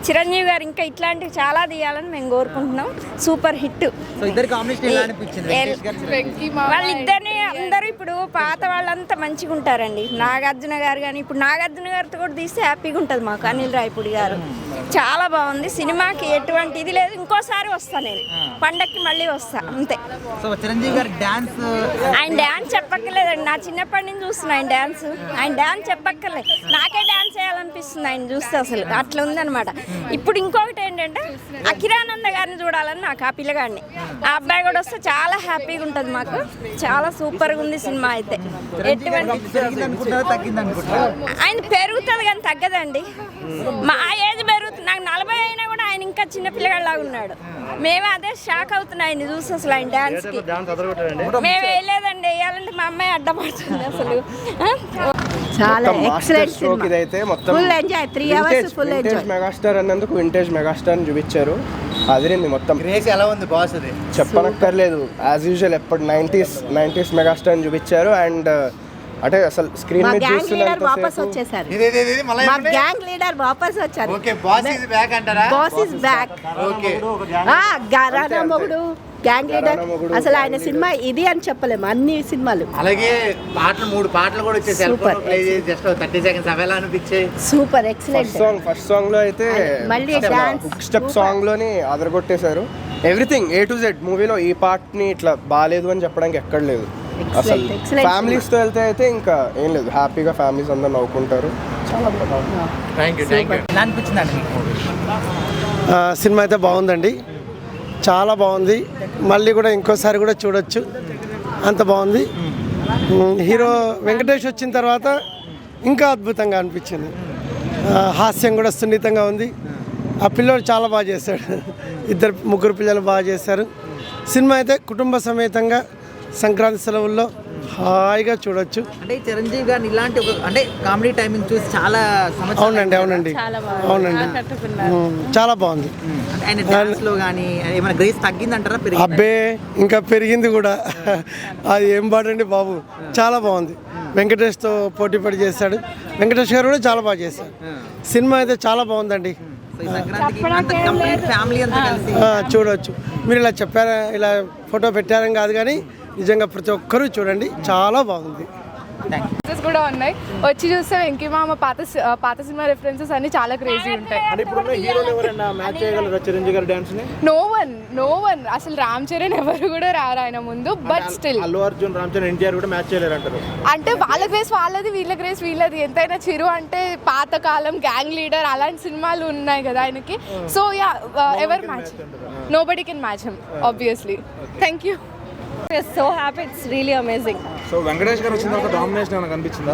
చిరంజీవి గారు ఇంకా ఇట్లాంటివి చాలా తీయాలని మేము కోరుకుంటున్నాం. Super hit. వాళ్ళిద్దరిని అందరూ ఇప్పుడు పాత వాళ్ళంతా మంచిగా ఉంటారండి. నాగార్జున గారు కానీ ఇప్పుడు నాగార్జున గారితో కూడా తీస్తే హ్యాపీగా ఉంటుంది మాకు. అనిల్ రాయపూడి గారు చాలా బాగుంది. సినిమాకి ఎటువంటి ఇది లేదు. ఇంకోసారి వస్తా నేను పండక్కి మళ్ళీ వస్తా అంతే. ఆయన డ్యాన్స్ చెప్పక్కర్లేదండి. నా చిన్నప్పటి నుంచి చూస్తున్నా ఆయన డ్యాన్స్ చెప్పక్కర్లేదు. నాకే డ్యాన్స్ చేయాలనిపిస్తుంది ఆయన చూస్తే. అసలు అట్లా ఉందన్నమాట. ఇప్పుడు ఇంకొకటి ఏంటంటే అఖిరానంద గారిని చూడాలని నాకు, ఆ పిల్లగాడిని. ఆ అబ్బాయి కూడా వస్తే చాలా హ్యాపీగా ఉంటుంది మాకు. చాలా సూపర్గా ఉంది సినిమా అయితే. ఆయన పెరుగుతుంది కానీ తగ్గదండి. మా ఏజ్ పెరుగుతుంది. నాకు 40 అయినా కూడా ఆయన ఇంకా చిన్న పిల్లగాడిలాగా ఉన్నాడు. మేమే అదే షాక్ అవుతున్నాయి ఆయన చూసి. అసలు ఆయన డాన్స్కి మేము వేయలేదండి. వేయాలంటే మా అమ్మాయి అడ్డపడుతుంది అసలు. చాలా ఎక్సలెంట్ సినిమా. ఇదైతే మొత్తం full enjoy. 3 hours full enjoy. Megastar అన్నందుకు వింటేజ్ మెగాస్టార్ ని చూపించారు. అదిరింది మొత్తం. రేస్ ఎలా ఉంది బాస్? అది చెప్పనక్కర్లేదు. యాజ్ యూజువల్ ఎప్పుడు 90s మెగాస్టార్ ని చూపించారు. అండ్ అంటే అసలు స్క్రీన్ మీద గ్యాంగ్ లీడర్ వాపస్ వచ్చేసారు. మా గ్యాంగ్ లీడర్ వాపస్ వచ్చారు. ఓకే, బాస్ ఇస్ బ్యాక్ అంటారా? Boss is back. ఓకే, రానా మొగుడు గ్యాంగ్ లీడర్. అసలు ఆయన సినిమా ఇది అని చెప్పలేము. అన్ని సినిమాలు అలాగే పాటలు 3 పాటలు కూడా వచ్చేసి సూపర్. జస్ట్ 30 సెకండ్స్ అవేలా అనిపించాయి. Super excellent. ఫస్ట్ సాంగ్ లో అయితే మళ్ళీ డాన్స్ స్టెప్ సాంగ్ లోని అదరగొట్టేశారు. ఎవ్రీథింగ్ A to Z మూవీలో ఈ పార్ట్ ని ఇట్లా బాగాలేదు అని చెప్పడానికి ఎక్కడ లేదు. అసలు ఫ్యామిలీస్ తో వెళ్తే అయితే ఇంకా ఏం లేదు. హ్యాపీగా ఫ్యామిలీస్ అందరూ నవ్వుకుంటారు. చాలా బాగుంది. థాంక్యూ. ఎలా అనిపించిందండి మీకు? సినిమా అయితే బాగుందండి. చాలా బాగుంది. మళ్ళీ కూడా ఇంకోసారి కూడా చూడొచ్చు. అంత బాగుంది. హీరో వెంకటేష్ వచ్చిన తర్వాత ఇంకా అద్భుతంగా అనిపించింది. హాస్యం కూడా సున్నితంగా ఉంది. ఆ పిల్లోడు చాలా బాగా చేశాడు. 2-3 పిల్లలు బాగా చేశారు. సినిమా అయితే కుటుంబ సమేతంగా సంక్రాంతి సెలవుల్లో హాయిగా చూడొచ్చు. అంటే చిరంజీవి గారిని ఇలాంటి ఒక అంటే కామెడీ టైమింగ్ చూసి చాలా అవునండి చాలా బాగుంది. ఆయన డాన్స్ లో కానీ ఏమైనా గ్రేస్ తగ్గిందంటారా? అబ్బే ఇంకా పెరిగింది కూడా. అది ఏం పాడండి బాబు, చాలా బాగుంది. వెంకటేష్తో పోటీ పడి చేశాడు. వెంకటేష్ గారు కూడా చాలా బాగా చేశారు. సినిమా అయితే చాలా బాగుందండి. ఫ్యామిలీ అంతా కలిసి చూడవచ్చు. మీరు ఇలా చెప్పారా, ఇలా ఫోటో పెట్టారని కాదు కానీ నిజంగా ప్రతి ఒక్కరూ చూడండి, చాలా బాగుంది. కూడా ఉన్నాయి. వచ్చి చూస్తే వెంకీ మామ పాత సినిమా రిఫరెన్సెస్ అన్ని చాలా క్రేజీ ఉంటాయి. నో వన్ అసలు రామ్ చరణ్ ఎవరు కూడా రారు ఆయన ముందు. బట్ స్టిల్ అల్లు అర్జున్, రామ్ చరణ్, ఎన్టీఆర్ కూడా మ్యాచ్ చేయలేరు అంటారు. అంటే వాళ్ళ గ్రేస్ వాళ్ళది, వీళ్ళ గ్రేస్ వీళ్ళది. ఎంతైనా చిరు అంటే పాతకాలం గ్యాంగ్ లీడర్ అలాంటి సినిమాలు ఉన్నాయి కదా ఆయనకి. సో యా, ఎవరు match? Nobody can match him obviously. Thank you. So happy. It's really amazing. So Venkatesh గారు వచ్చిన తర్వాత డామినేషన్ ఏమైనా కనిపించిందా?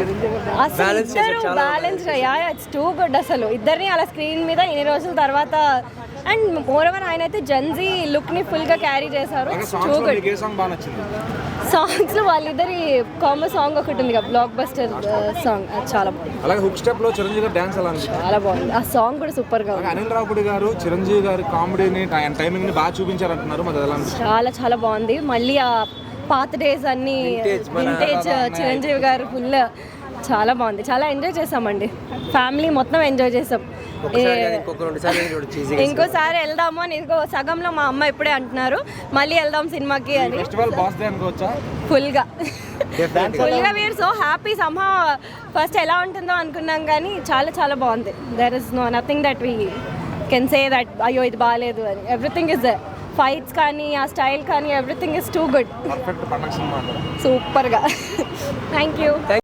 Balance it's too good. అసలు ఇద్దరిని అలా స్క్రీన్ మీద ఇన్ని రోజుల తర్వాత. అండ్ మోర్ ఓవర్ ఆయన అయితే జెన్జీ లుక్ ని ఫుల్ గా క్యారీ చేశారు. సాంగ్స్ లో వాళ్ళిద్దరి కాంబో సాంగ్ ఒకటి ఉంది కదా, బ్లాక్ బస్టర్ సాంగ్, చాలా బాగుంది. అలాగే హుక్ స్టెప్ లో చిరంజీవి గారు డాన్స్ ఎలా అనిపించింది? చాలా బాగుంది. ఆ సాంగ్ కూడా సూపర్ గా ఉంది. అనిల్ రావుపూడి గారు చిరంజీవి గారి కామెడీని టైమింగ్ ని బాగా చూపించారంటున్నారు. మరి ఎలా అనిపించింది? చాలా బాగుంది. మళ్ళీ ఆ పాత డేస్ అన్ని వింటేజ్ చిరంజీవి గారు ఫుల్ చాలా బాగుంది. చాలా ఎంజాయ్ చేసామండి. ఫ్యామిలీ మొత్తం ఎంజాయ్ చేసాం. ఇంకోసారి వెళ్దాము అని సగంలో మా అమ్మ ఇప్పుడే అంటున్నారు మళ్ళీ వెళ్దాం సినిమాకి అని. ఫుల్గా we are so happy. Somehow first ఎలా ఉంటుందో అనుకున్నాం కానీ చాలా బాగుంది. There is nothing that we can say that అయ్యో ఇది బాగాలేదు అని. Everything is there. ఫైట్స్ కానీ ఆ స్టైల్ కానీ ఎవ్రీథింగ్ ఇస్ టూ గుడ్. సూపర్గా. Thank you.